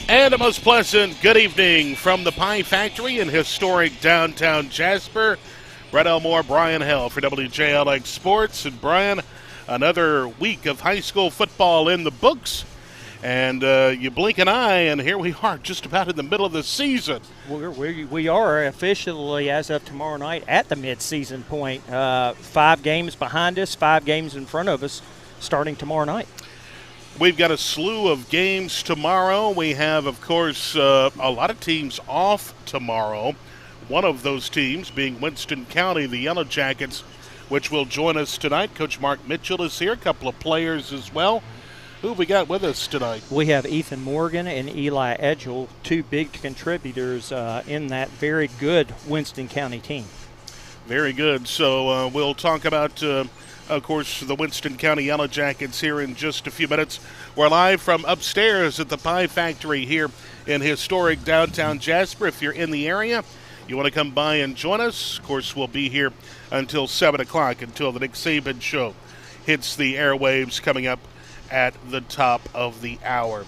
And a most pleasant good evening from the Pie Factory in historic downtown Jasper. Brett Elmore, Brian Hell for WJLX Sports. And Brian, another week of high school football in the books. And you blink an eye, and here we are just about in the middle of the season. We are officially, as of tomorrow night, at the mid-season point. 5 games behind us, 5 games in front of us, starting tomorrow night. We've got a slew of games tomorrow. We have, of course, a lot of teams off tomorrow. One of those teams being Winston County, the Yellow Jackets, which will join us tonight. Coach Mark Mitchell is here, a couple of players as well. Who have we got with us tonight? We have Ethan Morgan and Eli Edgell, 2 big contributors in that very good Winston County team. Very good. So we'll talk about, of course, the Winston County Yellow Jackets here in just a few minutes. We're live from upstairs at the Pie Factory here in historic downtown Jasper. If you're in the area, you want to come by and join us. Of course, we'll be here until 7 o'clock, until the Nick Saban Show hits the airwaves coming up at the top of the hour.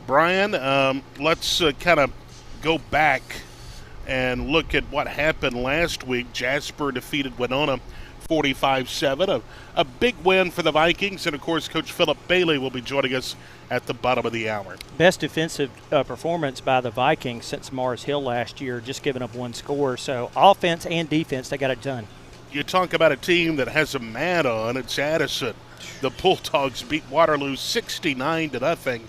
Brian, let's kind of go back and look at what happened last week. Jasper defeated Winona 45-7, a big win for the Vikings, and of course Coach Philip Bailey will be joining us at the bottom of the hour. Best defensive performance by the Vikings since Mars Hill last year, just giving up 1 score. So offense and defense, they got it done. You talk about a team that has a man on, it's Addison. The Bulldogs beat Waterloo 69-0.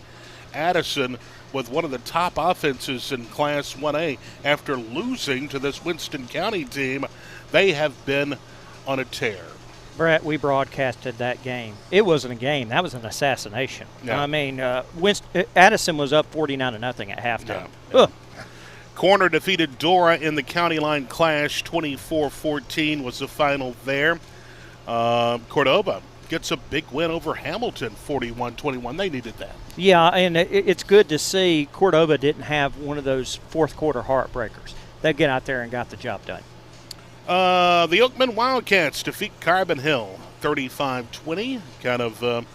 Addison with one of the top offenses in Class 1A after losing to this Winston County team. They have been on a tear. Brett, we broadcasted that game. It wasn't a game. That was an assassination. Yeah. I mean, Addison was up 49-0 at halftime. Yeah. Corner defeated Dora in the county line clash. 24-14 was the final there. Cordova gets a big win over Hamilton, 41-21. They needed that. Yeah, and it's good to see Cordova didn't have one of those fourth-quarter heartbreakers. They get out there and got the job done. The Oakman Wildcats defeat Carbon Hill 35-20. Kind of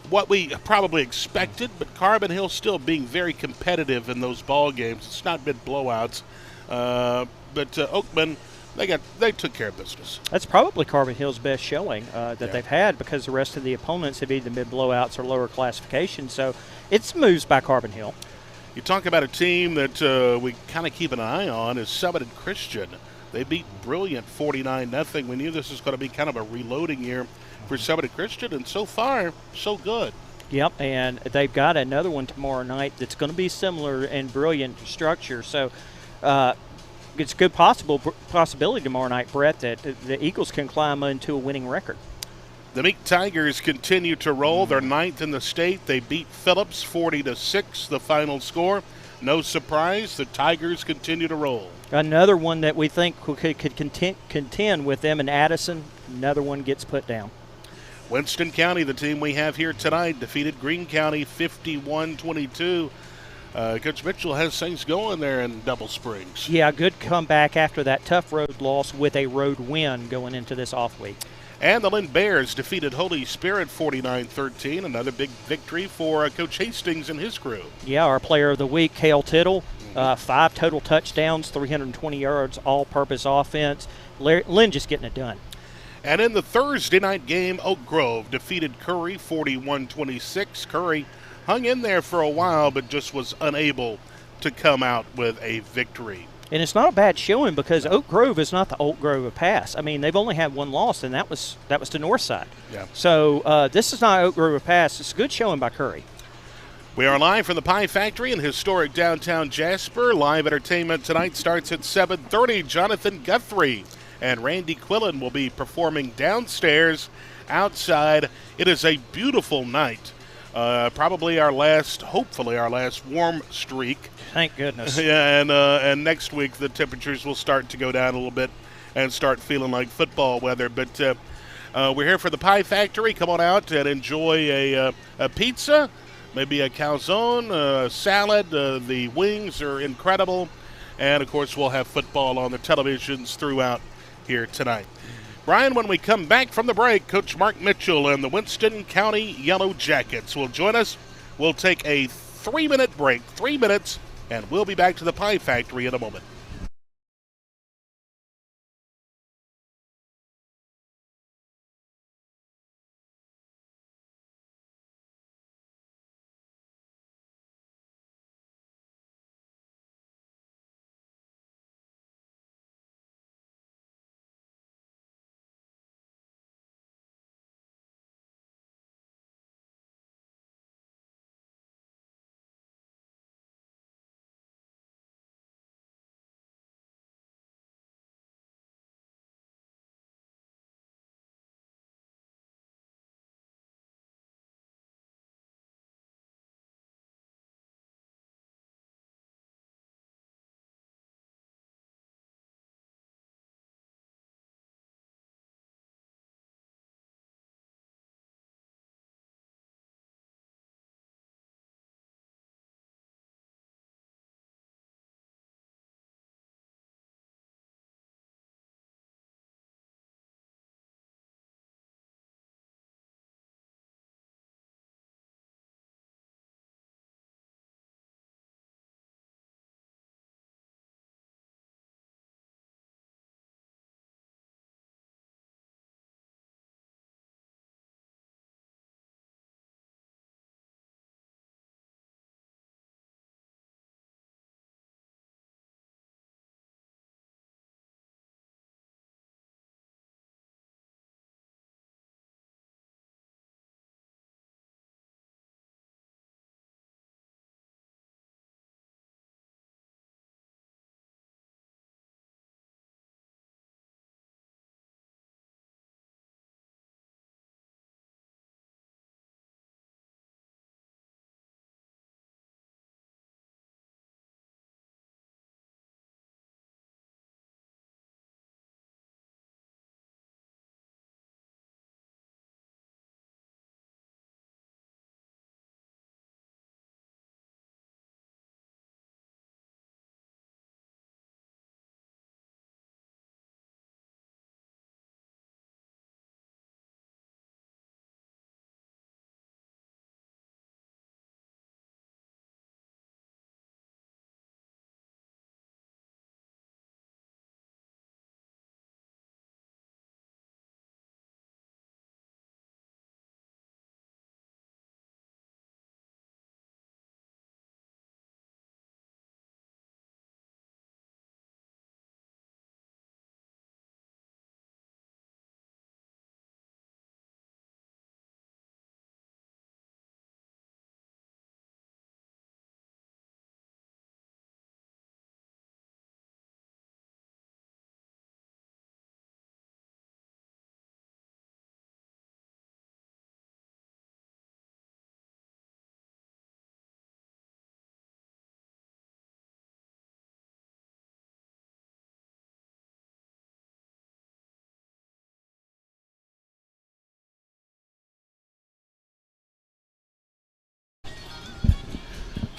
what we probably expected, but Carbon Hill still being very competitive in those ball games. It's not been blowouts, but Oakman, they took care of business. That's probably Carbon Hill's best showing that they've had, because the rest of the opponents have either been blowouts or lower classification. So it's moves by Carbon Hill. You talk about a team that we kind of keep an eye on is Summit Christian. They beat Brilliant 49-0. We knew this was going to be kind of a reloading year for Summit Christian, and so far, so good. Yep, and they've got another one tomorrow night that's going to be similar in Brilliant structure. So it's a good possibility tomorrow night, Brett, that the Eagles can climb into a winning record. The Meek Tigers continue to roll. They're 9th in the state. They beat Phillips 40-6, the final score. No surprise, the Tigers continue to roll. Another one that we think could contend with them in Addison, another one gets put down. Winston County, the team we have here tonight, defeated Greene County 51-22. Coach Mitchell has things going there in Double Springs. Yeah, good comeback after that tough road loss with a road win going into this off week. And the Lynn Bears defeated Holy Spirit 49-13. Another big victory for Coach Hastings and his crew. Yeah, our player of the week, Cale Tittle, 5 total touchdowns, 320 yards, all-purpose offense. Lynn just getting it done. And in the Thursday night game, Oak Grove defeated Curry 41-26. Curry hung in there for a while, but just was unable to come out with a victory. And it's not a bad showing, because Oak Grove is not the Oak Grove of past. I mean, they've only had 1 loss, and that was to Northside. Yeah. So this is not Oak Grove of past. It's a good showing by Curry. We are live from the Pie Factory in historic downtown Jasper. Live entertainment tonight starts at 7:30. Jonathan Guthrie and Randy Quillen will be performing downstairs. Outside, it is a beautiful night. Probably hopefully our last warm streak. Thank goodness. Yeah, and next week the temperatures will start to go down a little bit and start feeling like football weather. But we're here for the Pie Factory. Come on out and enjoy a pizza, maybe a calzone, a salad. The wings are incredible. And, of course, we'll have football on the televisions throughout here tonight. Brian, when we come back from the break, Coach Mark Mitchell and the Winston County Yellow Jackets will join us. We'll take a 3-minute break. 3 minutes, and we'll be back to the Pie Factory in a moment.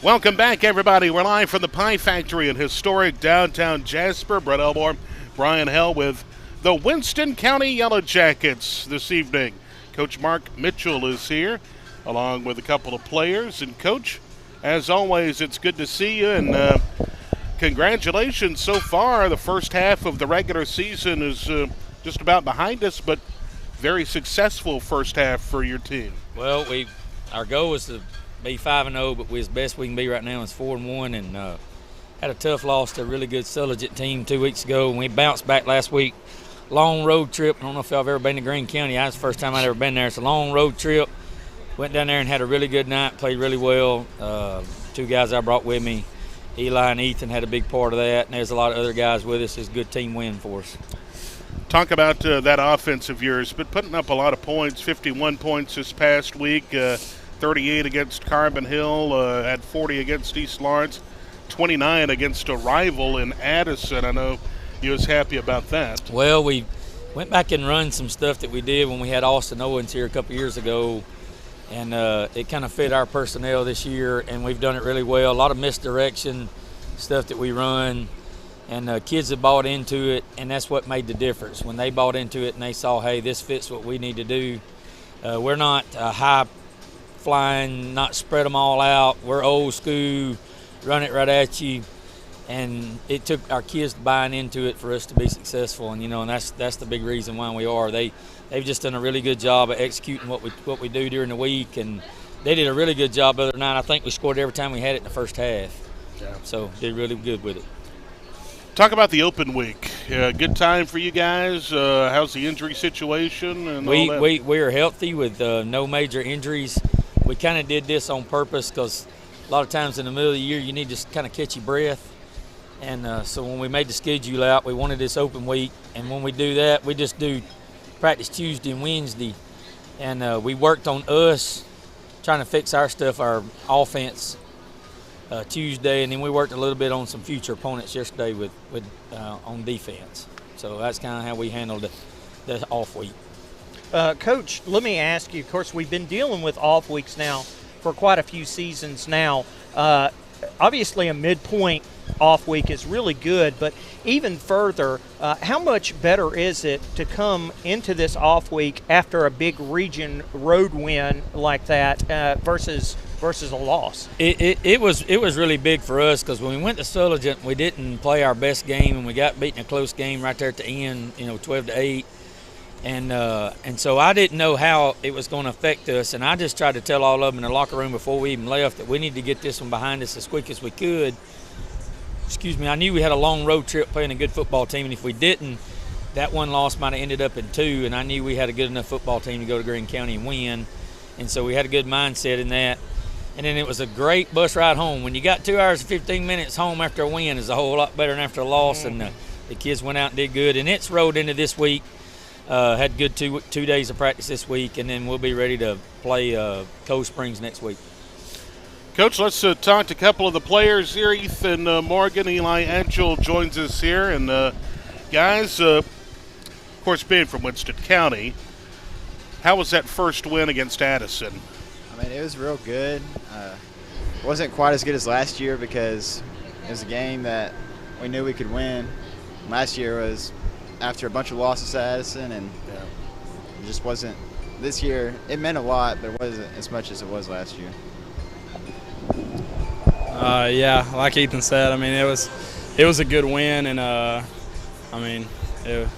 Welcome back, everybody. We're live from the Pie Factory in historic downtown Jasper. Brett Elmore, Brian Hell with the Winston County Yellow Jackets this evening. Coach Mark Mitchell is here, along with a couple of players. And, Coach, as always, it's good to see you, and congratulations so far. The first half of the regular season is just about behind us, but very successful first half for your team. Well, our goal was to be 5-0, but as best we can be right now is 4-1, and had a tough loss to a really good Sulligent team 2 weeks ago, and we bounced back last week. Long road trip. I don't know if y'all have ever been to Greene County. That's the first time I'd ever been there. It's a long road trip. Went down there and had a really good night, played really well. 2 guys I brought with me, Eli and Ethan, had a big part of that, and there's a lot of other guys with us. It's a good team win for us. Talk about that offense of yours, but putting up a lot of points, 51 points this past week, 38 against Carbon Hill, had 40 against East Lawrence, 29 against a rival in Addison. I know you was happy about that. Well, we went back and run some stuff that we did when we had Austin Owens here a couple years ago, and it kind of fit our personnel this year, and we've done it really well. A lot of misdirection stuff that we run, and kids have bought into it, and that's what made the difference. When they bought into it and they saw, hey, this fits what we need to do. We're not a high flying, not spread them all out. We're old school, run it right at you. And it took our kids buying into it for us to be successful, and and that's the big reason why we are. They've just done a really good job of executing what we do during the week, and they did a really good job the other night. I think we scored every time we had it in the first half. Yeah. So did really good with it. Talk about the open week. Good time for you guys. How's the injury situation and all that? We are healthy with no major injuries. We kind of did this on purpose because a lot of times in the middle of the year you need to kind of catch your breath. And so when we made the schedule out, we wanted this open week. And when we do that, we just do practice Tuesday and Wednesday. And we worked on us, trying to fix our stuff, our offense, Tuesday. And then we worked a little bit on some future opponents yesterday with on defense. So that's kind of how we handled the off week. Coach, let me ask you, of course, we've been dealing with off weeks now for quite a few seasons now. Obviously, a midpoint off week is really good, but even further, how much better is it to come into this off week after a big region road win like that versus a loss? It was really big for us because when we went to Sulligent, we didn't play our best game, and we got beaten a close game right there at the end, 12-8. And so I didn't know how it was going to affect us, and I just tried to tell all of them in the locker room before we even left that we need to get this one behind us as quick as we could. I knew we had a long road trip playing a good football team, and if we didn't, that one loss might have ended up in 2, and I knew we had a good enough football team to go to Greene County and win, and so we had a good mindset in that. And then it was a great bus ride home. When you got 2 hours and 15 minutes home after a win is a whole lot better than after a loss, and the kids went out and did good. And it's rolled into this week. Had good two days of practice this week, and then we'll be ready to play Cold Springs next week. Coach, let's talk to a couple of the players here. Ethan Morgan, Eli Angel joins us here. And guys, of course, being from Winston County, how was that first win against Addison? I mean, it was real good. It wasn't quite as good as last year because it was a game that we knew we could win. Last year was after a bunch of losses to Addison, and it just wasn't. This year, it meant a lot, but it wasn't as much as it was last year. Yeah, like Ethan said, I mean, it was a good win, and I mean, it was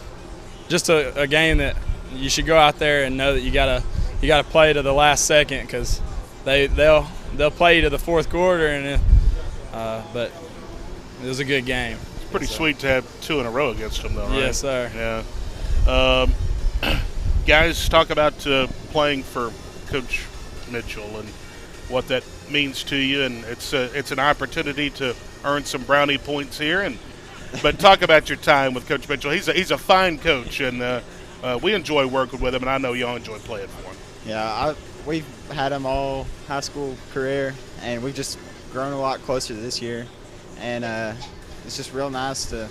just a game that you should go out there and know that you gotta play to the last second because they'll play you to the fourth quarter, and but it was a good game. It's pretty sweet to have 2 in a row against them, though, right? Yes, sir. Yeah. Guys, talk about playing for Coach Mitchell and what that means to you, and it's an opportunity to earn some brownie points here. But talk about your time with Coach Mitchell. He's a fine coach, and we enjoy working with him, and I know y'all enjoy playing for him. Yeah, we've had him all high school career, and we've just grown a lot closer this year, and it's just real nice to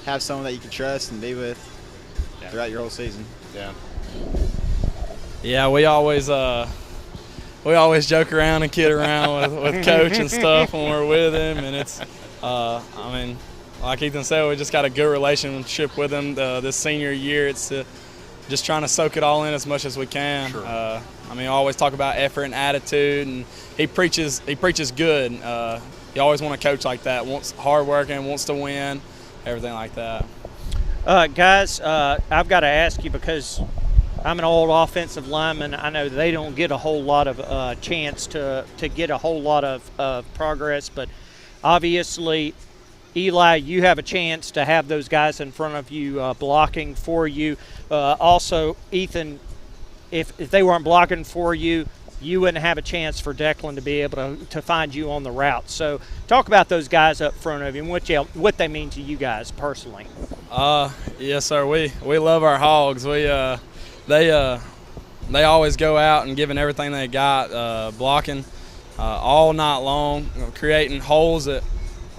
have someone that you can trust and be with throughout your whole season. Yeah. Yeah, we always joke around and kid around with Coach and stuff when we're with him, and it's, I mean, like Ethan said, we just got a good relationship with him this senior year. It's just trying to soak it all in as much as we can. Sure. I mean, I always talk about effort and attitude, and he preaches good. You always want a coach like that, wants hardworking, wants to win, everything like that. Guys, I've got to ask you because I'm an old offensive lineman. I know they don't get a whole lot of chance to get a whole lot of progress, but obviously, Eli, you have a chance to have those guys in front of you blocking for you. Also, Ethan, if they weren't blocking for you, you wouldn't have a chance for Declan to be able to find you on the route. So talk about those guys up front of you and what they mean to you guys personally. Yes, sir. We love our Hogs. They always go out and giving everything they got, blocking all night long, creating holes that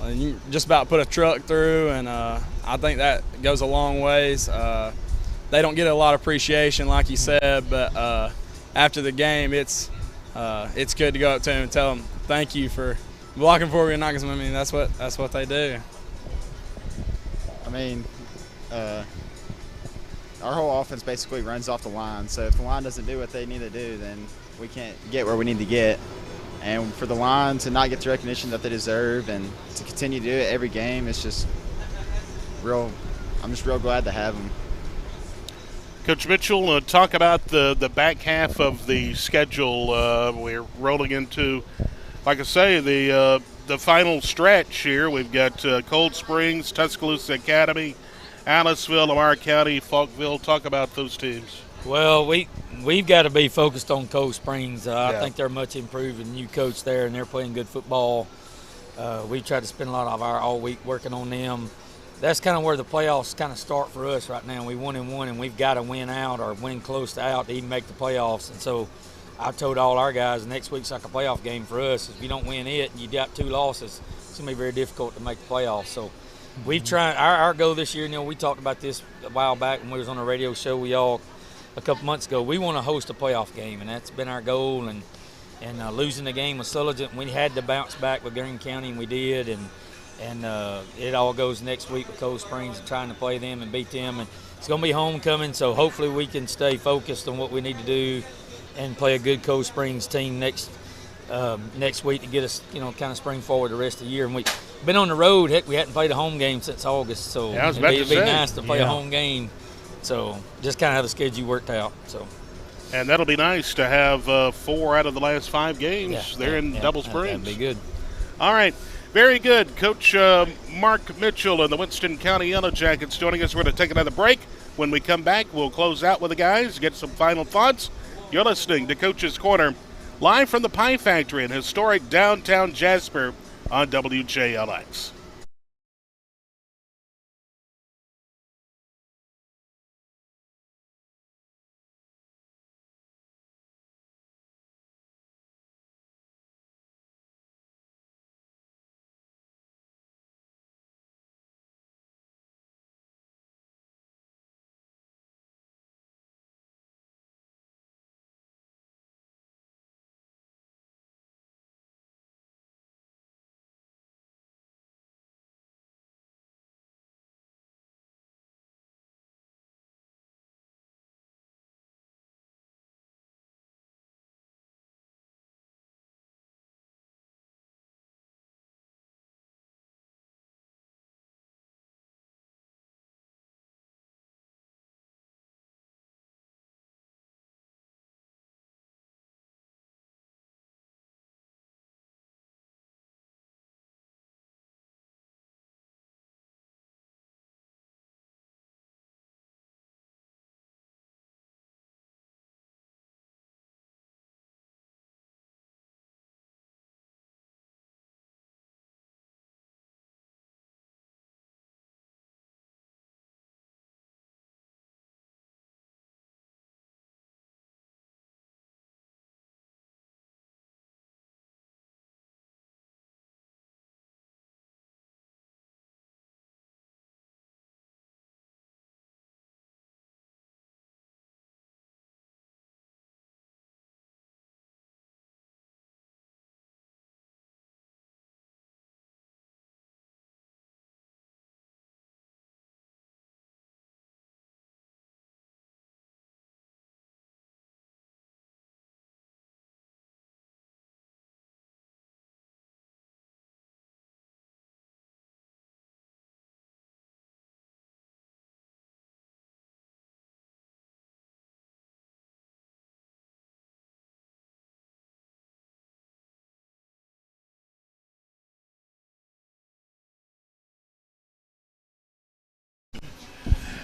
you just about put a truck through, and I think that goes a long ways. They don't get a lot of appreciation, like you said, but after the game, it's good to go up to them and tell them thank you for blocking for me and knocking. I mean, that's what they do. I mean, our whole offense basically runs off the line. So if the line doesn't do what they need to do, then we can't get where we need to get. And for the line to not get the recognition that they deserve and to continue to do it every game, it's just I'm just real glad to have them. Coach Mitchell, talk about the back half of the schedule. We're rolling into, like I say, the final stretch here. We've got Cold Springs, Tuscaloosa Academy, Aliceville, Lamar County, Falkville. Talk about those teams. Well, we've got to be focused on Cold Springs. I think they're much improved with a new coach there, and they're playing good football. We try to spend a lot of our all week working on them. That's kind of where the playoffs kind of start for us right now. We 1-1, and we've got to win out or win close to out to even make the playoffs. And so I told all our guys next week's like a playoff game for us. If you don't win it and you got 2 losses, it's going to be very difficult to make the playoffs. So we've tried – our goal this year, we talked about this a while back when we was on a radio show. A couple months ago, we want to host a playoff game, and that's been our goal. And losing the game was Sulligent, we had to bounce back with Greene County, and we did. And it all goes next week with Cold Springs and trying to play them and beat them. And it's going to be homecoming, so hopefully we can stay focused on what we need to do and play a good Cold Springs team next week to get us, kind of spring forward the rest of the year. And we've been on the road. Heck, we hadn't played a home game since August, so it'd be nice to play a home game. So just kind of have the schedule worked out. So, and that'll be nice to have 4 out of the last 5 games there in Double Springs. That'd be good. All right. Very good. Coach Mark Mitchell and the Winston County Yellow Jackets joining us. We're going to take another break. When we come back, we'll close out with the guys, get some final thoughts. You're listening to Coach's Corner, live from the Pie Factory in historic downtown Jasper on WJLX.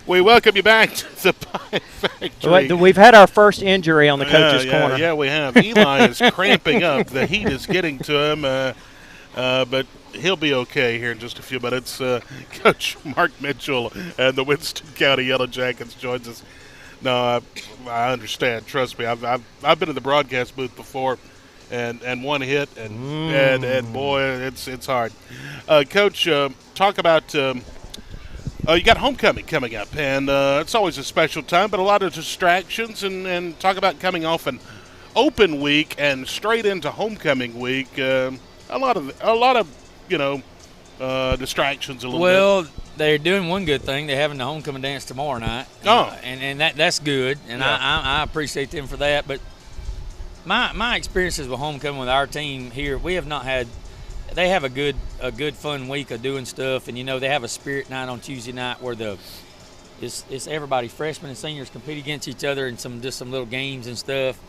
We welcome you back to the Pie Factory. We've had our first injury on the Coach's Corner. Yeah, we have. Eli is cramping up. The heat is getting to him, but he'll be okay here in just a few minutes. Coach Mark Mitchell and the Winston County Yellow Jackets joins us. No, I understand. Trust me. I've been in the broadcast booth before, and one hit, and boy, it's hard. Coach, talk about. You got homecoming coming up, and it's always a special time, but a lot of distractions. And talk about coming off an open week and straight into homecoming week. A lot of distractions. Well, they're doing one good thing. They're having the homecoming dance tomorrow night. Oh, and that's good, and I appreciate them for that. But my experiences with homecoming with our team here, we have not had. They have a good fun week of doing stuff, and they have a spirit night on Tuesday night where it's everybody, freshmen and seniors, compete against each other in some little games and stuff,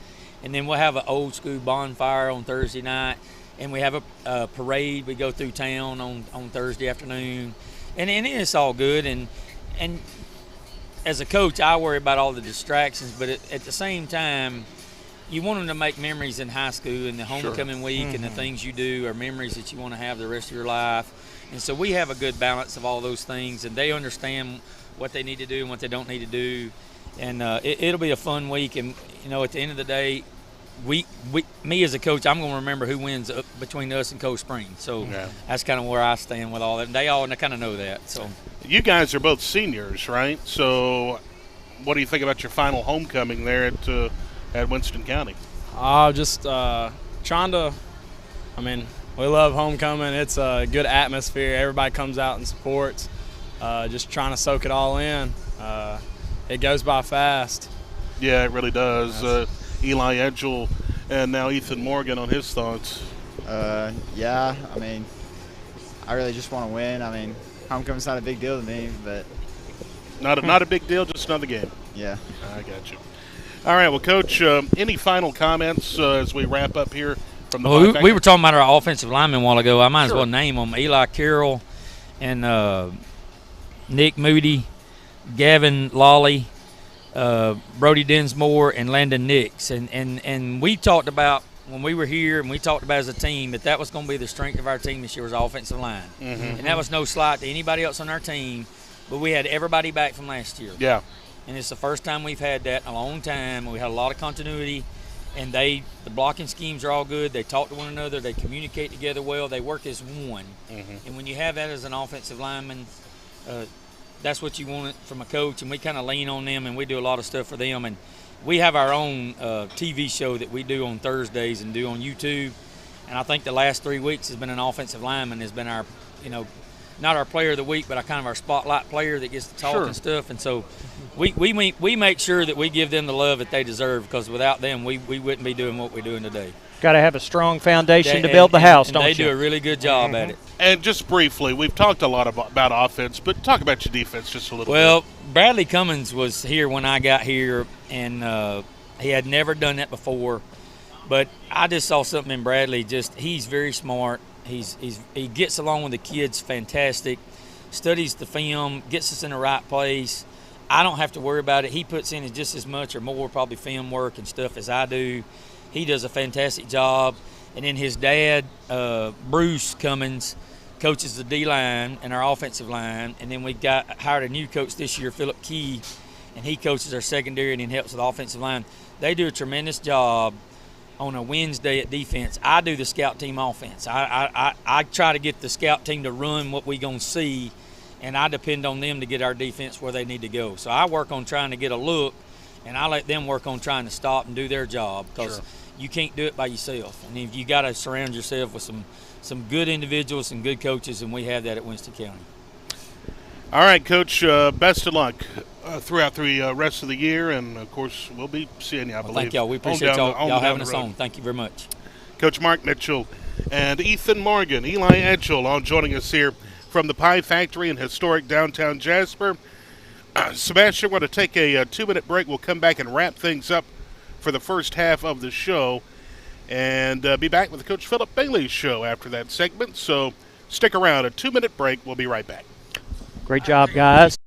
and then we'll have an old school bonfire on Thursday night, and we have a parade. We go through town on Thursday afternoon, and it's all good. And as a coach, I worry about all the distractions, but at the same time, you want them to make memories in high school, and the homecoming week and the things you do are memories that you want to have the rest of your life. And so we have a good balance of all those things, and they understand what they need to do and what they don't need to do. And it'll be a fun week. And, at the end of the day, me as a coach, I'm going to remember who wins between us and Cold Spring. So that's kind of where I stand with all that. And they all kind of know that. So you guys are both seniors, right? So what do you think about your final homecoming there at Winston County? Just trying to – we love homecoming. It's a good atmosphere. Everybody comes out and supports. Just trying to soak it all in. It goes by fast. Yeah, it really does. Eli Edgel and now Ethan Morgan on his thoughts. I really just want to win. Homecoming's not a big deal to me, but not a big deal, just another game. Yeah. I got you. All right, well, Coach, any final comments as we wrap up here from the we were talking about our offensive linemen a while ago. I might as well name them. Eli Carroll and Nick Moody, Gavin Lawley, Brody Dinsmore, and Landon Nix. And we talked about when we were here, and we talked about as a team that was going to be the strength of our team this year was our offensive line. Mm-hmm. And that was no slight to anybody else on our team, but we had everybody back from last year. Yeah. And it's the first time we've had that in a long time. We had a lot of continuity, and the blocking schemes are all good. They talk to one another. They communicate together well. They work as one. Mm-hmm. And when you have that as an offensive lineman, that's what you want from a coach, and we kind of lean on them, and we do a lot of stuff for them. And we have our own TV show that we do on Thursdays and do on YouTube. And I think the last 3 weeks has been an offensive lineman has been our, not our player of the week, but our spotlight player that gets to talk and stuff. And so we make sure that we give them the love that they deserve, because without them, we wouldn't be doing what we're doing today. Got to have a strong foundation to build the house, don't you? They do a really good job at it. And just briefly, we've talked a lot about offense, but talk about your defense just a little bit. Well, Bradley Cummins was here when I got here, and he had never done that before. But I just saw something in Bradley. He's very smart. He gets along with the kids fantastic, studies the film, gets us in the right place. I don't have to worry about it. He puts in just as much or more probably film work and stuff as I do. He does a fantastic job. And then his dad, Bruce Cummins, coaches the D-line and our offensive line. And then we hired a new coach this year, Philip Key, and he coaches our secondary and then helps with the offensive line. They do a tremendous job on a Wednesday at defense. I do the scout team offense. I try to get the scout team to run what we going to see, and I depend on them to get our defense where they need to go. So I work on trying to get a look, and I let them work on trying to stop and do their job, because you can't do it by yourself. And if you got to surround yourself with some good individuals and good coaches, and we have that at Winston County. All right, Coach, best of luck throughout the rest of the year, and, of course, we'll be seeing you, I believe. Thank y'all. We appreciate y'all having us on. Thank you very much. Coach Mark Mitchell and Ethan Morgan, Eli Edgel, all joining us here from the Pie Factory in historic downtown Jasper. Sebastian, we're going to take a 2-minute break. We'll come back and wrap things up for the first half of the show, and be back with the Coach Philip Bailey show after that segment. So stick around. A 2-minute break. We'll be right back. Great job, guys.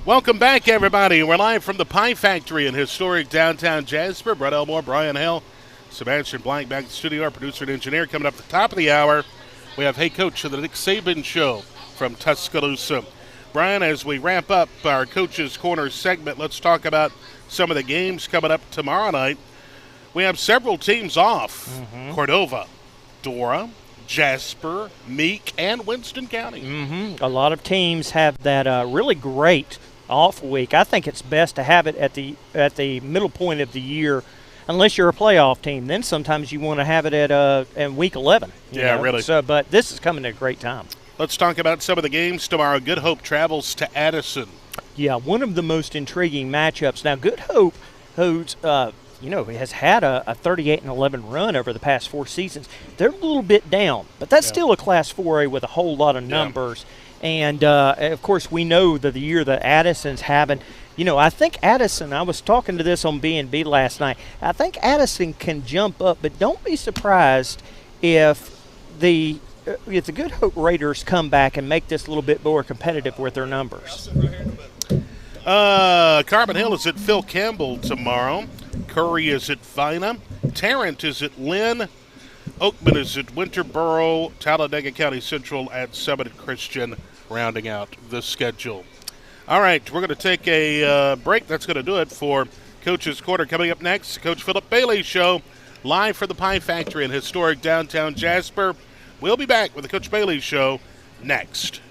Welcome back, everybody. We're live from the Pie Factory in historic downtown Jasper. Brett Elmore, Brian Hill, Sebastian Blank back in the studio. Our producer and engineer coming up at the top of the hour. We have Hey Coach of the Nick Saban Show from Tuscaloosa. Brian, as we wrap up our Coach's Corner segment, let's talk about some of the games coming up tomorrow night. We have several teams off. Cordova, Dora, Jasper, Meek, and Winston County. A lot of teams have that really great off week. I think it's best to have it at the middle point of the year, unless you're a playoff team. Then sometimes you want to have it at week 11. You know? Really. So, but this is coming at a great time. Let's talk about some of the games tomorrow. Good Hope travels to Addison. Yeah, one of the most intriguing matchups. Now, Good Hope, who's has had a 38-11 run over the past 4 seasons. They're a little bit down, but that's still a Class 4A with a whole lot of numbers. And, of course, we know that the year that Addison's having, I think Addison, I was talking to this on B&B last night, I think Addison can jump up, but don't be surprised if the Good Hope Raiders come back and make this a little bit more competitive with their numbers. Carbon Hill is at Phil Campbell tomorrow. Curry is at Vina. Tarrant is at Lynn. Oakman is at Winterboro. Talladega County Central at Summit Christian, rounding out the schedule. All right, we're going to take a break. That's going to do it for Coach's Corner. Coming up next, Coach Philip Bailey Show, live from the Pie Factory in historic downtown Jasper. We'll be back with the Coach Bailey Show next.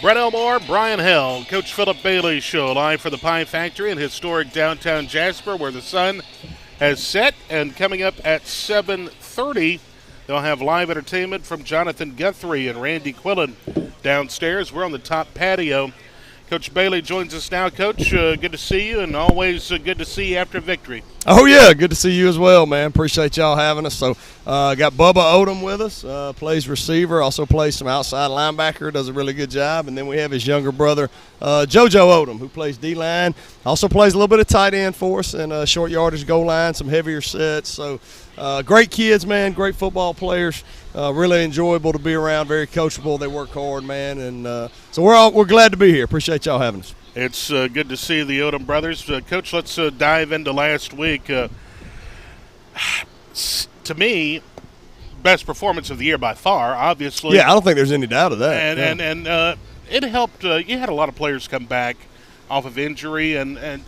Brett Elmore, Brian Hell, Coach Philip Bailey Show, live for the Pie Factory in historic downtown Jasper, where the sun has set. And coming up at 7:30, they'll have live entertainment from Jonathan Guthrie and Randy Quillen downstairs. We're on the top patio. Coach Bailey joins us now. Coach, good to see you, and always good to see you after victory. Oh, yeah, good to see you as well, man. Appreciate y'all having us. So, got Bubba Odom with us, plays receiver, also plays some outside linebacker, does a really good job. And then we have his younger brother, JoJo Odom, who plays D-line, also plays a little bit of tight end for us and short yardage goal line, some heavier sets. So, great kids, man, great football players. Really enjoyable to be around, very coachable. They work hard, man. And so we're glad to be here. Appreciate y'all having us. It's good to see the Odom brothers. Coach, let's dive into last week. To me, best performance of the year by far, obviously. Yeah, I don't think there's any doubt of that. And it helped. You had a lot of players come back off of injury, and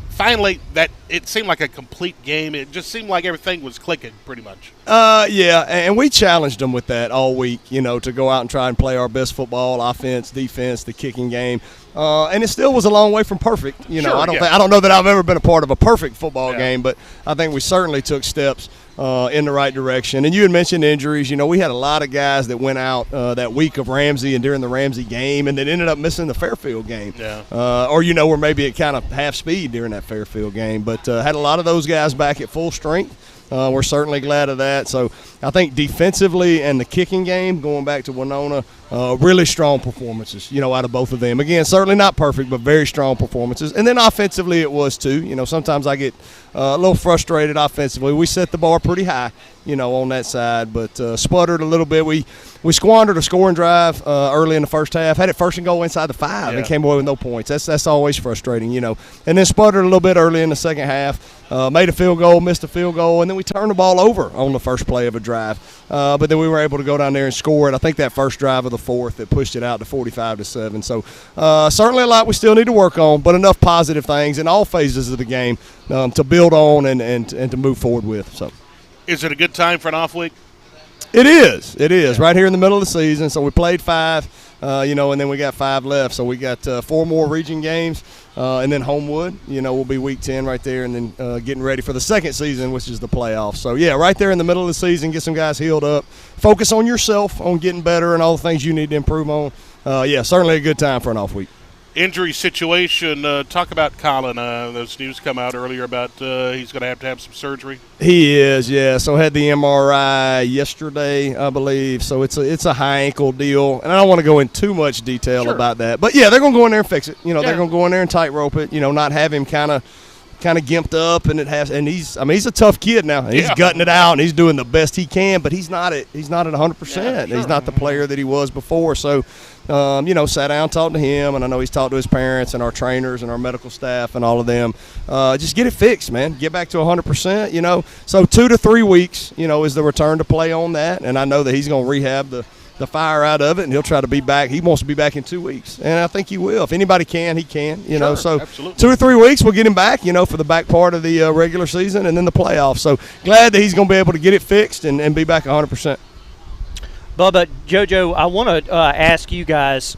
finally that it seemed like a complete game. It just seemed like everything was clicking pretty much. Yeah, and we challenged them with that all week, to go out and try and play our best football, offense, defense, the kicking game. And it still was a long way from perfect. Sure, I don't know that I've ever been a part of a perfect football game, but I think we certainly took steps in the right direction. And you had mentioned injuries. We had a lot of guys that went out that week of Ramsey and during the Ramsey game and that ended up missing the Fairfield game. Yeah. Or, were maybe at kind of half speed during that Fairfield game. But had a lot of those guys back at full strength. We're certainly glad of that. So I think defensively and the kicking game, going back to Winona, really strong performances, out of both of them. Again, certainly not perfect, but very strong performances. And then offensively it was too. Sometimes I get a little frustrated offensively. We set the bar pretty high, on that side, but sputtered a little bit. We squandered a scoring drive early in the first half, had it first and goal inside the 5 and came away with no points. That's always frustrating, And then sputtered a little bit early in the second half, made a field goal, missed a field goal, and then we turned the ball over on the first play of a drive. But then we were able to go down there and score it. I think that first drive of the fourth that pushed it out to 45-7. So certainly a lot we still need to work on, but enough positive things in all phases of the game to build on and to move forward with. So, is it a good time for an off week? It is. It is. Right here in the middle of the season. So we played 5, and then we got 5 left. So we got 4 more region games, and then Homewood, will be week 10 right there, and then getting ready for the second season, which is the playoffs. So, yeah, right there in the middle of the season, get some guys healed up. Focus on yourself, on getting better and all the things you need to improve on. Yeah, certainly a good time for an off week. Injury situation, talk about Colin. Those news come out earlier about he's going to have some surgery. He is, yeah. So had the MRI yesterday, I believe. So it's a high ankle deal, and I don't want to go in too much detail about that. But yeah, they're going to go in there and fix it. They're going to go in there and tightrope it. Not have him kind of gimped up, and he's a tough kid now. He's gutting it out, and he's doing the best he can, but he's not at 100%. Yeah, sure. He's not the player that he was before. So, sat down, talked to him, and I know he's talked to his parents and our trainers and our medical staff and all of them. Just get it fixed, man. Get back to 100%. So 2 to 3 weeks, is the return to play on that, and I know that he's going to rehab the fire out of it, and he'll try to be back. He wants to be back in 2 weeks, and I think he will. If anybody can, he can. So absolutely. 2 or 3 weeks, we'll get him back, for the back part of the regular season and then the playoffs. So glad that he's going to be able to get it fixed and be back 100%. Bubba, JoJo, I want to ask you guys,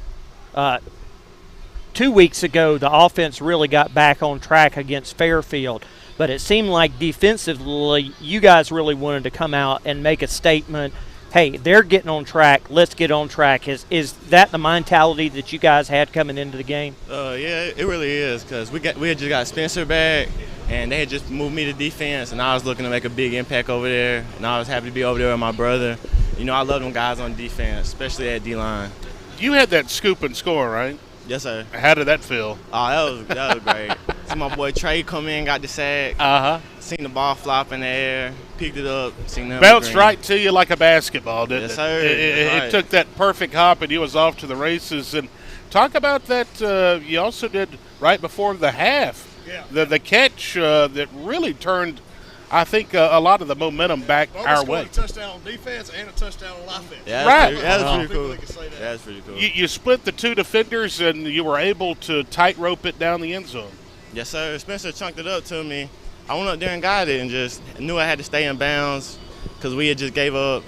2 weeks ago the offense really got back on track against Fairfield, but it seemed like defensively you guys really wanted to come out and make a statement. Hey, they're getting on track. Let's get on track. Is that the mentality that you guys had coming into the game? Yeah, it really is, because we had just got Spencer back, and they had just moved me to defense, and I was looking to make a big impact over there, and I was happy to be over there with my brother. I love them guys on defense, especially at D-line. You had that scoop and score, right? Yes, sir. How did that feel? Oh, that was great. See my boy Trey come in, got the sack. Seen the ball flop in the air, picked it up, seen them. Bounced right to you like a basketball, didn't it? Yes, sir. It right. took that perfect hop, and you was off to the races. And talk about that. You also did right before the half. Yeah. The catch that really turned, I think, a lot of the momentum back our way. A touchdown on defense and a touchdown on offense. Yeah, right. That's pretty cool. That's pretty cool. You split the 2 defenders, and you were able to tightrope it down the end zone. Yes, sir. Spencer chunked it up to me. I went up there and got it and just knew I had to stay in bounds because we had just gave up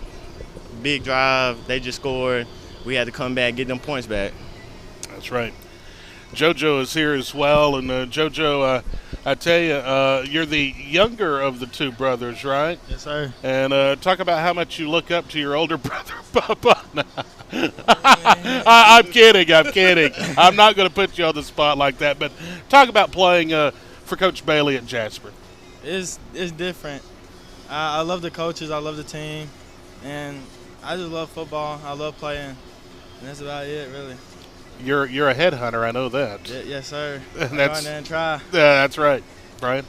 big drive. They just scored. We had to come back, get them points back. That's right. JoJo is here as well, and JoJo, I tell you, you're the younger of the two brothers, right? Yes, sir. And talk about how much you look up to your older brother, Bubba. I'm kidding. I'm not going to put you on the spot like that, but talk about playing for Coach Bailey at Jasper. It's different. I love the coaches. I love the team. And I just love football. I love playing. And that's about it, really. You're a headhunter, I know that. Yes, sir. And Go in there and try. That's right, Brian.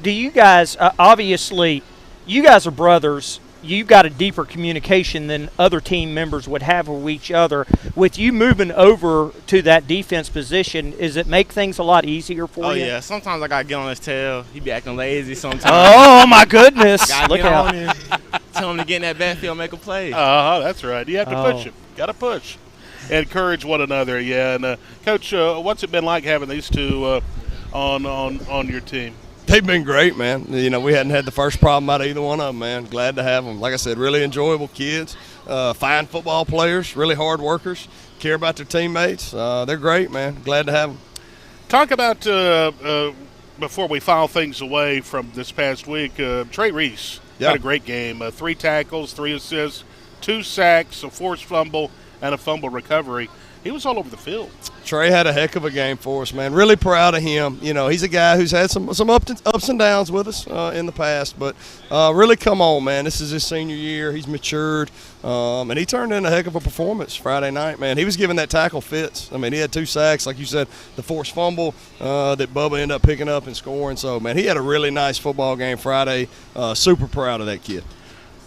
Do you guys, obviously, you guys are brothers. You've got a deeper communication than other team members would have with each other. With you moving over to that defense position, does it make things a lot easier for you? Oh, yeah. Sometimes I got to get on his tail. He be acting lazy sometimes. Oh, my goodness. Gotta Look get out. on him. Tell him to get in that backfield, make a play. That's right. You have to push him. Got to push. Encourage one another, yeah. And Coach, what's it been like having these two on your team? They've been great, man. You know, we hadn't had the first problem out of either one of them, man. Glad to have them. Like I said, really enjoyable kids, fine football players, really hard workers, care about their teammates. They're great, man. Glad to have them. Talk about, before we file things away from this past week, Trey Reese had a great game. 3 tackles, 3 assists, 2 sacks, a forced fumble, and a fumble recovery. He was all over the field. Trey had a heck of a game for us, man. Really proud of him. You know, he's a guy who's had some ups and downs with us in the past, but really come on, man. This is his senior year. He's matured, and he turned in a heck of a performance Friday night, man. He was giving that tackle fits. I mean, he had 2 sacks, like you said, the forced fumble that Bubba ended up picking up and scoring. So, man, he had a really nice football game Friday. Super proud of that kid.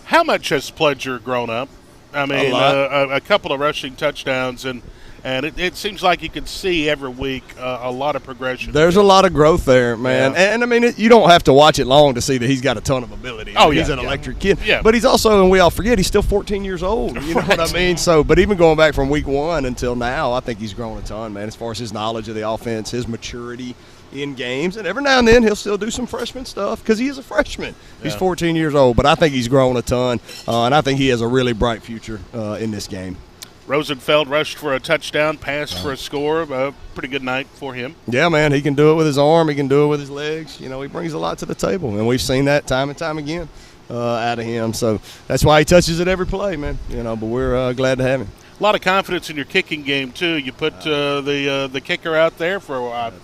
How much has Pledger grown up? I mean, a couple of rushing touchdowns, and it seems like you can see every week a lot of progression. There's a lot of growth there, man. Yeah. And I mean, you don't have to watch it long to see that he's got a ton of ability. He's an electric kid. Yeah. But he's also, and we all forget, he's still 14 years old. You know what I mean? So, but even going back from week 1 until now, I think he's grown a ton, man, as far as his knowledge of the offense, his maturity in games. And every now and then he'll still do some freshman stuff because he is a freshman. Yeah. He's 14 years old. But I think he's grown a ton, and I think he has a really bright future in this game. Rosenfeld rushed for a touchdown, passed for a score. Pretty good night for him. Yeah, man, he can do it with his arm. He can do it with his legs. You know, he brings a lot to the table, and we've seen that time and time again out of him. So that's why he touches it every play, man. You know, but we're glad to have him. A lot of confidence in your kicking game, too. You put the kicker out there for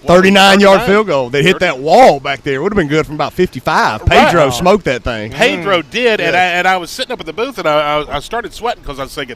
39-yard field goal. They hit that wall back there. It would have been good from about 55. Pedro smoked that thing. Pedro did, and I was sitting up at the booth, and I started sweating because I was thinking,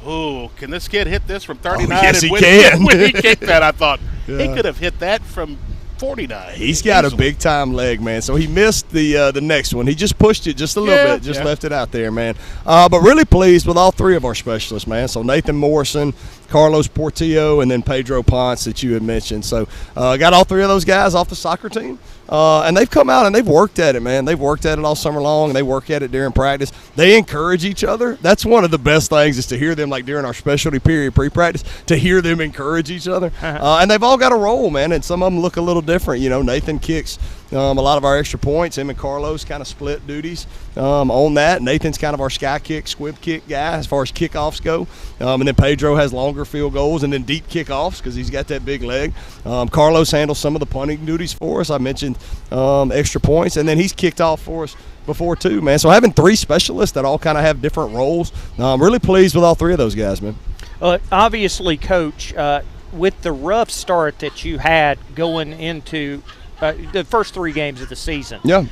oh, can this kid hit this from 39? Yes, and he can. When he kicked that, I thought he could have hit that from 49. He's got a big-time leg, man. So he missed the next one. He just pushed it just a little bit, left it out there, man. But really pleased with all 3 of our specialists, man. So Nathan Morrison, Carlos Portillo, and then Pedro Ponce that you had mentioned. So got all 3 of those guys off the soccer team. And they've come out and they've worked at it, man. They've worked at it all summer long, and they work at it during practice. They encourage each other. That's one of the best things is to hear them, like during our specialty period pre-practice, to hear them encourage each other. And they've all got a role, man, and some of them look a little different. You know, Nathan kicks a lot of our extra points. Him and Carlos kind of split duties on that. Nathan's kind of our sky kick, squib kick guy as far as kickoffs go. And then Pedro has longer field goals and then deep kickoffs because he's got that big leg. Carlos handles some of the punting duties for us. I mentioned extra points, and then he's kicked off for us before too, man. So having 3 specialists that all kind of have different roles, I'm really pleased with all 3 of those guys, man. Obviously, Coach, with the rough start that you had going into the first 3 games of the season,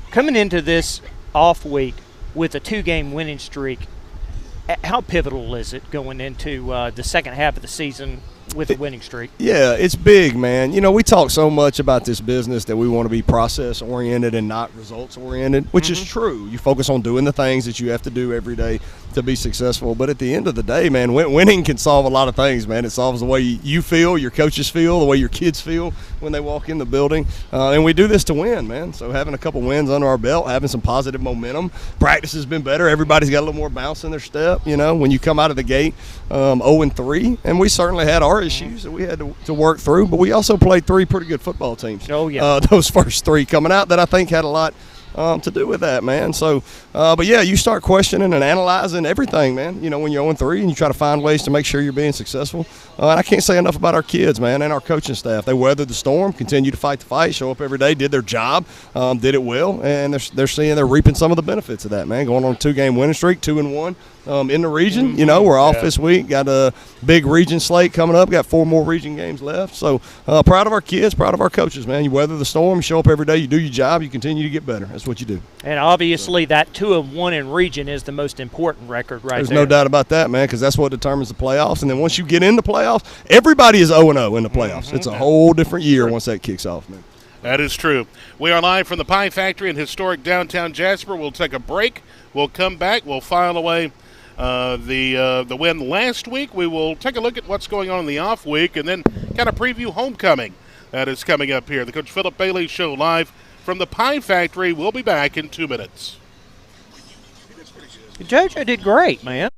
coming into this off week with a 2-game winning streak, how pivotal is it going into the second half of the season with a winning streak? Yeah, it's big, man. You know, we talk so much about this business that we want to be process-oriented and not results-oriented, which is true. You focus on doing the things that you have to do every day to be successful. But at the end of the day, man, winning can solve a lot of things, man. It solves the way you feel, your coaches feel, the way your kids feel when they walk in the building. And we do this to win, man. So having a couple wins under our belt, having some positive momentum. Practice has been better. Everybody's got a little more bounce in their step, you know, when you come out of the gate 0-3. And we certainly had our issues that we had to work through. But we also played 3 pretty good football teams. Oh, yeah. Those first 3 coming out that I think had a lot to do with that, man. So, but yeah, you start questioning and analyzing everything, man. You know, when you're 0-3 and you try to find ways to make sure you're being successful. And I can't say enough about our kids, man, and our coaching staff. They weathered the storm, continue to fight the fight, show up every day, did their job, did it well, and they're reaping some of the benefits of that, man. Going on a 2-game winning streak, 2-1 in the region. You know, we're off this week. Got a big region slate coming up. Got 4 more region games left. So proud of our kids, proud of our coaches, man. You weather the storm, you show up every day, you do your job, you continue to get better. That's what you do. And obviously that 2-1 in region is the most important record right there. There's no doubt about that, man, because that's what determines the playoffs. And then once you get in the playoffs, everybody is 0-0 in the playoffs. It's a whole different year once that kicks off, man. That is true. We are live from the Pie Factory in historic downtown Jasper. We'll take a break. We'll come back. We'll file away the win last week. We will take a look at what's going on in the off week and then kind of preview homecoming that is coming up here. The Coach Philip Bailey Show live from the Pie Factory. We'll be back in 2 minutes. JJ did great, man.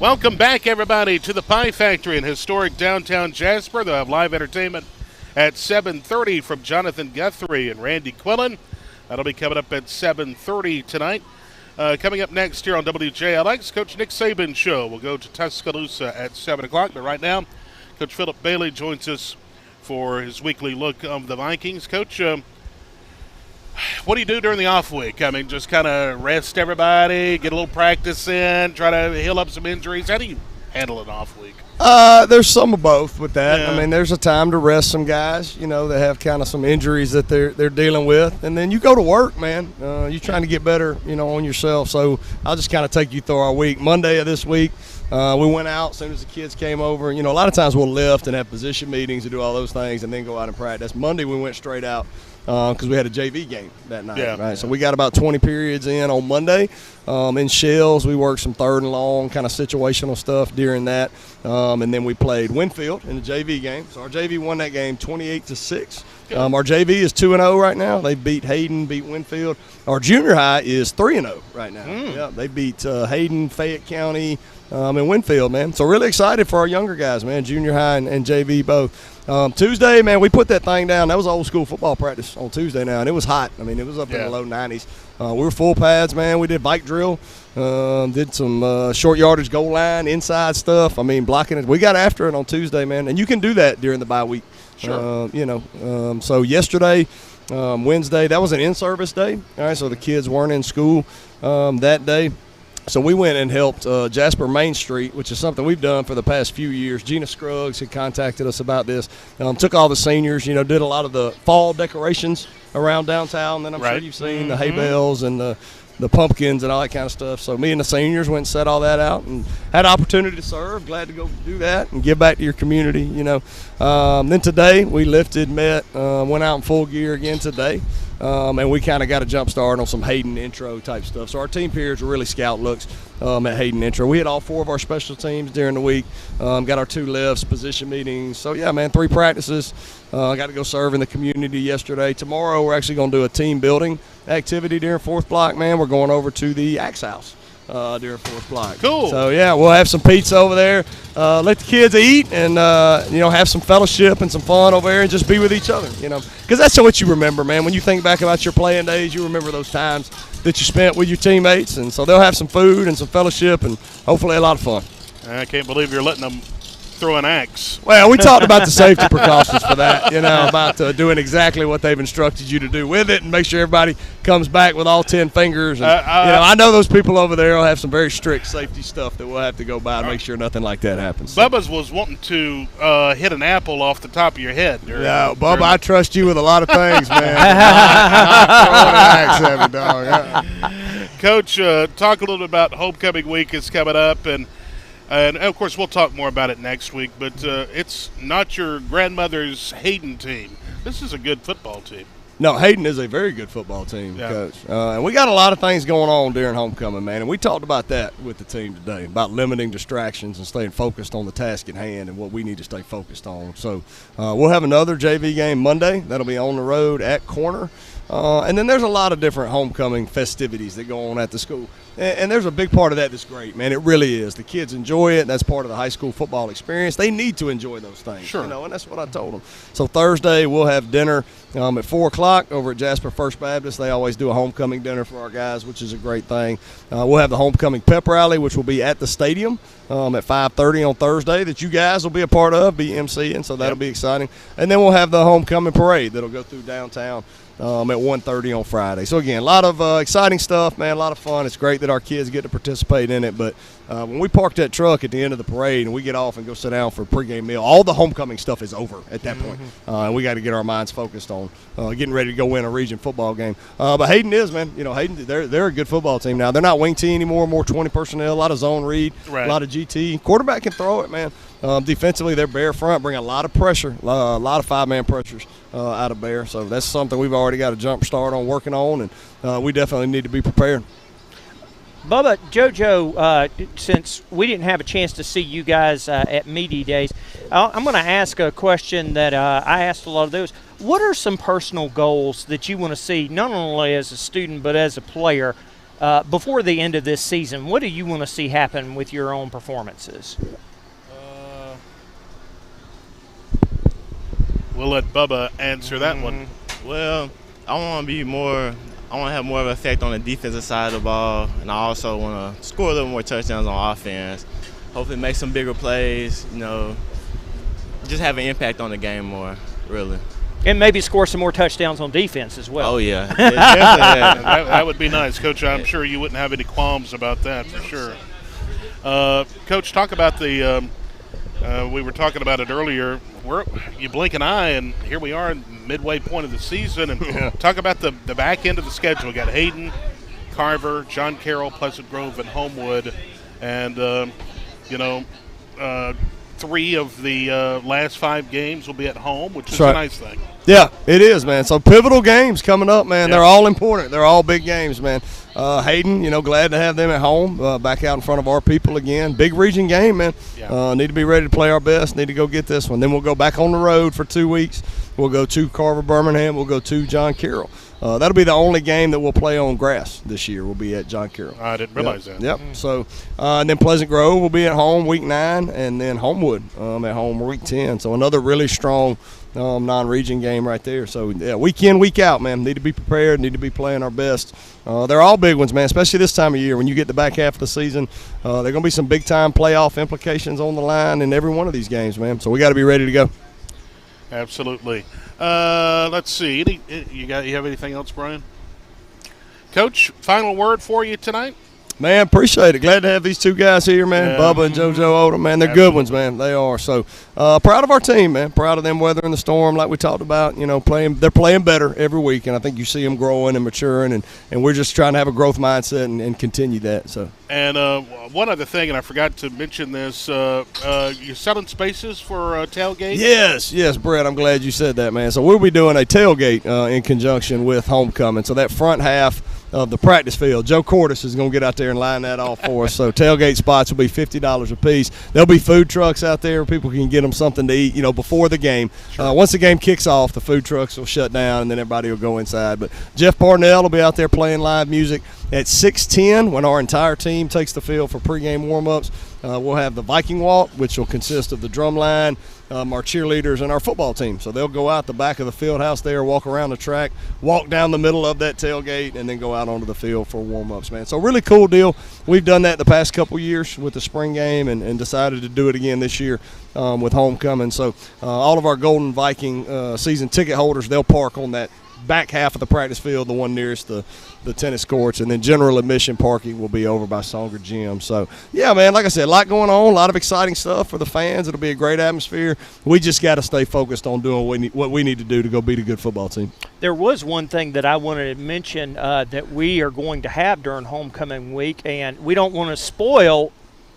Welcome back, everybody, to the Pie Factory in historic downtown Jasper. They'll have live entertainment at 7:30 from Jonathan Guthrie and Randy Quillen. That'll be coming up at 7:30 tonight. Coming up next here on WJLX, Coach Nick Saban Show. We'll go to Tuscaloosa at 7 o'clock. But right now, Coach Philip Bailey joins us for his weekly look of the Vikings. Coach, what do you do during the off week? I mean, just kind of rest everybody, get a little practice in, try to heal up some injuries. How do you handle an off week? There's some of both with that. Yeah. I mean, there's a time to rest some guys, you know, that have kind of some injuries that they're dealing with. And then you go to work, man. You're trying to get better, you know, on yourself. So I'll just kind of take you through our week. Monday of this week, we went out as soon as the kids came over. You know, a lot of times we'll lift and have position meetings and do all those things and then go out and practice. Monday we went straight out because we had a JV game that night, right? Yeah. So we got about 20 periods in on Monday. In shells, we worked some third and long kind of situational stuff during that. And then we played Winfield in the JV game. So our JV won that game 28-6. Our JV is 2-0 right now. They beat Hayden, beat Winfield. Our junior high is 3-0 right now. Yeah, they beat Hayden, Fayette County, and Winfield, man. So really excited for our younger guys, man, junior high and JV both. Tuesday, man, we put that thing down. That was old school football practice on Tuesday now, and it was hot. I mean, it was up in the low 90s. We were full pads, man. We did bike drill, did some short yardage goal line, inside stuff. I mean, blocking it. We got after it on Tuesday, man, and you can do that during the bye week. Sure. You know, so yesterday, Wednesday, that was an in-service day. All right, so the kids weren't in school that day. So we went and helped Jasper Main Street, which is something we've done for the past few years. Gina Scruggs had contacted us about this. Took all the seniors, did a lot of the fall decorations around downtown. Then I'm sure you've seen the hay bales and the pumpkins and all that kind of stuff. So me and the seniors went and set all that out and had an opportunity to serve. Glad to go do that and give back to your community, Then today we went out in full gear again today. And we kind of got a jump start on some Hayden intro type stuff. So our team periods were really scout looks at Hayden intro. We had all 4 of our special teams during the week. Got our 2 lifts, position meetings. So, yeah, man, 3 practices. I got to go serve in the community yesterday. Tomorrow we're actually going to do a team building activity during 4th block, man. We're going over to the Axe House during 4th block. Cool. So, yeah, we'll have some pizza over there. Let the kids eat and, have some fellowship and some fun over there and just be with each other, Because that's what you remember, man. When you think back about your playing days, you remember those times that you spent with your teammates. And so they'll have some food and some fellowship and hopefully a lot of fun. I can't believe you're letting them throw an axe. Well, we talked about the safety precautions for that, about doing exactly what they've instructed you to do with it and make sure everybody comes back with all 10 fingers. And, I know those people over there will have some very strict safety stuff that we'll have to go by to make sure nothing like that happens. Bubba's was wanting to hit an apple off the top of your head. Bubba, I trust you with a lot of things, man. not throwing an axe at me, dog. Yeah. Coach, talk a little bit about homecoming week is coming up, and of course, we'll talk more about it next week, but it's not your grandmother's Hayden team. This is a good football team. No, Hayden is a very good football team, Coach. And we got a lot of things going on during homecoming, man. And we talked about that with the team today, about limiting distractions and staying focused on the task at hand and what we need to stay focused on. So we'll have another JV game Monday. That'll be on the road at Corner. And then there's a lot of different homecoming festivities that go on at the school. And there's a big part of that that's great, man. It really is. The kids enjoy it. That's part of the high school football experience. They need to enjoy those things. Sure. And that's what I told them. So Thursday we'll have dinner at 4 o'clock over at Jasper First Baptist. They always do a homecoming dinner for our guys, which is a great thing. We'll have the homecoming pep rally, which will be at the stadium at 5:30 on Thursday that you guys will be a part of, be emceeing, so that'll be exciting. And then we'll have the homecoming parade that'll go through downtown at 1:30 on Friday. So, again, a lot of exciting stuff, man, a lot of fun. It's great that our kids get to participate in it. But when we park that truck at the end of the parade and we get off and go sit down for a pregame meal, all the homecoming stuff is over at that point. And we got to get our minds focused on getting ready to go win a region football game. But Hayden is, man. Hayden, they're a good football team now. They're not wing T anymore, more 20 personnel, a lot of zone read, a lot of GT. Quarterback can throw it, man. Defensively, they're bare front, bring a lot of pressure, a lot of 5-man pressures out of Bear. So that's something we've already got a jump start on working on, and we definitely need to be prepared. Bubba, JoJo, since we didn't have a chance to see you guys at Meaty Days, I'm going to ask a question that I asked a lot of those. What are some personal goals that you want to see, not only as a student but as a player, before the end of this season? What do you want to see happen with your own performances? We'll let Bubba answer that one. Well, I want to have more of an effect on the defensive side of the ball, and I also want to score a little more touchdowns on offense. Hopefully make some bigger plays, just have an impact on the game more, really. And maybe score some more touchdowns on defense as well. Oh, yeah. Definitely. That would be nice, Coach. I'm sure you wouldn't have any qualms about that for sure. Coach, talk about the we were talking about it earlier. You blink an eye, and here we are in midway point of the season. And talk about the back end of the schedule. We got Hayden, Carver, John Carroll, Pleasant Grove, and Homewood. And, 3 of the last 5 games will be at home, which is a nice thing. Yeah, it is, man. So pivotal games coming up, man. Yep. They're all important. They're all big games, man. Hayden, glad to have them at home, back out in front of our people again. Big region game, man. Yeah. Need to be ready to play our best. Need to go get this one. Then we'll go back on the road for 2 weeks. We'll go to Carver, Birmingham. We'll go to John Carroll. That'll be the only game that we'll play on grass this year. We'll be at John Carroll. I didn't realize that. Yep. So, and then Pleasant Grove will be at home week 9, and then Homewood at home week 10. So another really strong non-region game right there. So, yeah, week in, week out, man. Need to be prepared, need to be playing our best. They're all big ones, man, especially this time of year when you get the back half of the season. There are going to be some big-time playoff implications on the line in every one of these games, man. So we got to be ready to go. Absolutely. Let's see. You have anything else, Brian? Coach, final word for you tonight? Man, appreciate it. Glad to have these two guys here, man. Yeah. Bubba and JoJo Odom, man. They're good ones, man. They are. So proud of our team, man. Proud of them weathering the storm like we talked about. You know, they're playing better every week, and I think you see them growing and maturing, and we're just trying to have a growth mindset and continue that. So. And one other thing, and I forgot to mention this, you're selling spaces for tailgate? Yes, Brett, I'm glad you said that, man. So we'll be doing a tailgate in conjunction with homecoming. So that front half of the practice field, Joe Cordes is going to get out there and line that off for us. So tailgate spots will be $50 a piece. There'll be food trucks out there. People can get them something to eat, before the game. Sure. Once the game kicks off, the food trucks will shut down, and then everybody will go inside. But Jeff Parnell will be out there playing live music at 6:10 when our entire team takes the field for pregame warm-ups. We'll have the Viking Walk, which will consist of the drum line, our cheerleaders, and our football team. So they'll go out the back of the field house there, walk around the track, walk down the middle of that tailgate, and then go out onto the field for warm-ups, man. So really cool deal. We've done that the past couple years with the spring game and decided to do it again this year with homecoming. So all of our Golden Viking season ticket holders, they'll park on that back half of the practice field, the one nearest the tennis courts, and then general admission parking will be over by Songer Gym. So, yeah, man, like I said, a lot going on, a lot of exciting stuff for the fans. It'll be a great atmosphere. We just got to stay focused on doing what we need to do to go beat a good football team. There was one thing that I wanted to mention that we are going to have during homecoming week, and we don't want to spoil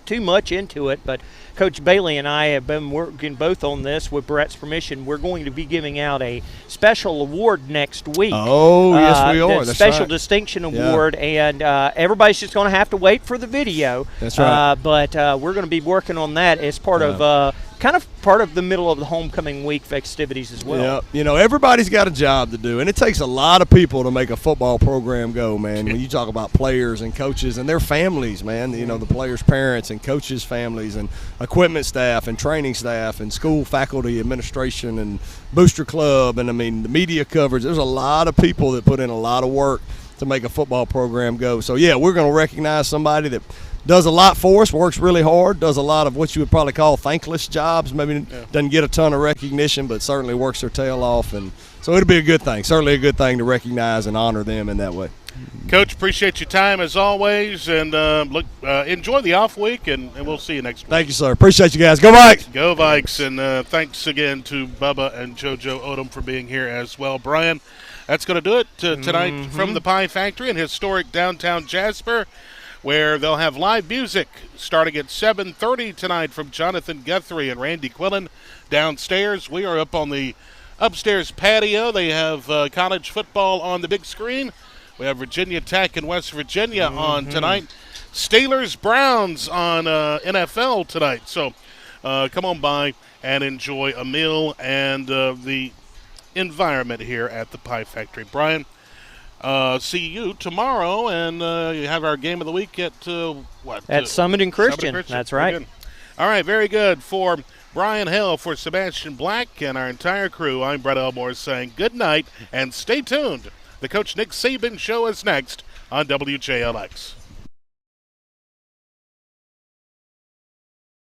too much into it, but Coach Bailey and I have been working both on this with Brett's permission. We're going to be giving out a special award next week. Oh, yes, we are. The That's special right. distinction award, and everybody's just going to have to wait for the video. That's right. But we're going to be working on that as part of kind of part of the middle of the homecoming week festivities as well. Yeah, everybody's got a job to do, and it takes a lot of people to make a football program go, man. When you talk about players and coaches and their families, man, the players' parents and coaches' families and equipment staff and training staff and school faculty, administration and booster club, and, the media coverage. There's a lot of people that put in a lot of work to make a football program go. So, yeah, we're going to recognize somebody that does a lot for us, works really hard, does a lot of what you would probably call thankless jobs, maybe doesn't get a ton of recognition, but certainly works their tail off. And so it'll be a good thing, certainly a good thing to recognize and honor them in that way. Coach, appreciate your time as always, and enjoy the off week, and we'll see you next week. Thank you, sir. Appreciate you guys. Go Vikes! Go Vikes, and thanks again to Bubba and JoJo Odom for being here as well. Brian, that's going to do it tonight from the Pie Factory in historic downtown Jasper, where they'll have live music starting at 7:30 tonight from Jonathan Guthrie and Randy Quillen downstairs. We are up on the upstairs patio. They have college football on the big screen. We have Virginia Tech and West Virginia on tonight. Steelers-Browns on NFL tonight. So come on by and enjoy a meal and the environment here at the Pie Factory. Brian, see you tomorrow, and you have our game of the week at At Summit and Christian. That's right. All right, very good. For Brian Hill, for Sebastian Black, and our entire crew, I'm Brett Elmore saying good night and stay tuned. The Coach Nick Saban Show is next on WJLX.